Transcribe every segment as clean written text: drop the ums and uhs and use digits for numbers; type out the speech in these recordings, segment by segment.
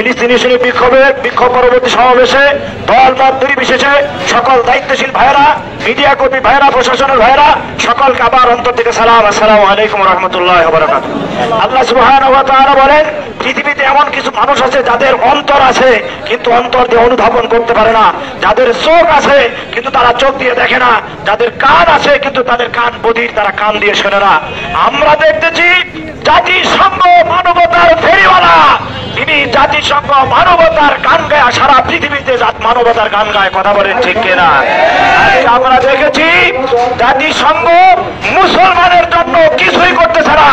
ফিলিস্তিনি শ্রেণী বিক্ষোভ পরবর্তী সমাবেশে দল মত নির্বিশেষে সকল দায়িত্বশীল ভাইয়েরা, মিডিয়া কর্মী ভাইয়েরা, প্রশাসনের ভাইয়েরা সকলকে আবার অন্তর থেকে সালাম, আসসালামু আলাইকুম ওয়া রাহমাতুল্লাহি ওয়া বারাকাতুহু। আল্লাহ সুবহানাহু ওয়া তাআলা বলেন, পৃথিবীতে এমন কিছু মানুষ আছে যাদের অন্তর আছে কিন্তু অন্তর দিয়ে অনুধাবন করতে পারে না, যাদের চোখ আছে কিন্তু তারা চোখ দিয়ে দেখে না, যাদের কান আছে কিন্তু তাদের কান বধির, তারা কান দিয়ে শোনে না। আমরা দেখতেছি জাতিসংঘ মানবতার ফেরিওয়ালা, তিনি জাতিসংঘ মানবতার গান গায়, সারা পৃথিবীতে মানবতার গান গায়, কথা বলেন ঠিক কিনা? আমরা দেখেছি জাতিসংঘ মুসলমানের জন্য কিছুই করতেছে না,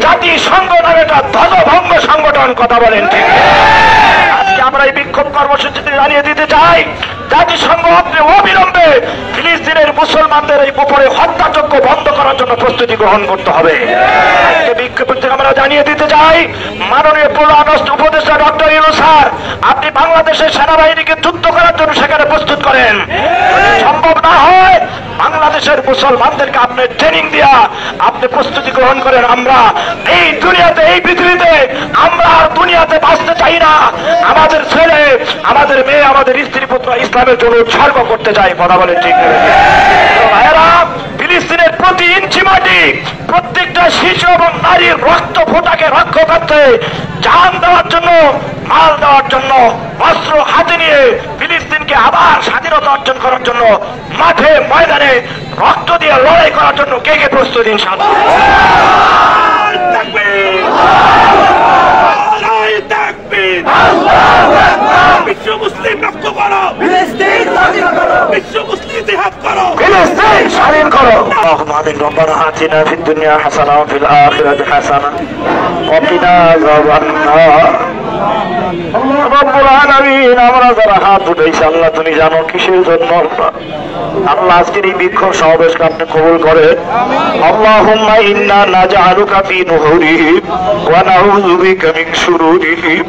জাতিসংঘ নামে একটা ধ্বজভঙ্গ সংগঠন, কথা বলেন ঠিক। আজকে আমরা এই বিক্ষোভ কর্মসূচিতে জানিয়ে দিতে চাই, জাতিসংঘ অবিলম্বে ফিলিস্তিনের মুসলমানদের এই উপরে হত্যাযজ্ঞ বন্ধ করার জন্য প্রস্তুতি গ্রহণ করতে হবে। আজকে বিক্ষোভ থেকে আমরা জানিয়ে দিতে চাই, মাননীয় প্রধান উপদেষ্টা ডক্টর ইউনূস স্যার, আপনি বাংলাদেশের সেনাবাহিনীকে যুদ্ধ করার জন্য সেখানে প্রস্তুত করেন। সম্ভব না হয় বাংলাদেশের মুসলমানদেরকে আপনি ট্রেনিং দিয়া আপনি প্রস্তুতি গ্রহণ করেন। আমরা এই দুনিয়াতে, এই পৃথিবীতে আমরা আর দুনিয়াতে বাঁচতে চাই না। আমাদের ছেলে, আমাদের মেয়ে, আমাদের স্ত্রী পুত্র ইসলামের জন্য উৎসর্গ করতে চাই, কথা বলেন ঠিক। ভাইয়েরা, ফিলিস্তিনের প্রতি ইঞ্চি মাটি, প্রত্যেকটা শিশু এবং নারীর রক্ত ফোঁটাকে রক্ষা করতে, জান দেওয়ার জন্য, মাল দেওয়ার জন্য, অস্ত্র হাতে নিয়ে ফিলিস্তিনকে আবার স্বাধীনতা অর্জন করার জন্য মাঠে ময়দানে রক্ত দিয়ে লড়াই করার জন্য কে কে প্রস্তুত? ইনশাআল্লাহ। বিশ্ব মুসলিম রক্ত করো, ফিলিস্তিন স্বাধীন করো, বিশ্ব মুসলিম জিহাদ করো, ফিলিস্তিন স্বাধীন করো। اللهم آمين. ربنا آتنا في الدنيا حسنة وفي الآخرة حسنة وقنا عذاب النار। রব্বুল আলামিন, আমরা যারা হাত উঠাইছি আল্লাহ তুমি জানো কিসের জন্য। আল্লাহ আজকের এই বিক্ষোভ সমাবেশকে আপনি কবুল করেন। আল্লাহুম্মা ইন্না নাজআলুকা ফি নুহুরিহিম ওয়া নাউযু বিকা মিন শুরুরিহিম।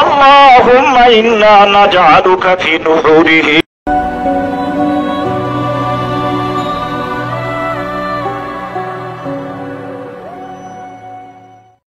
আল্লাহুম্মা ইন্না নাজআলুকা ফি নুহুরিহিম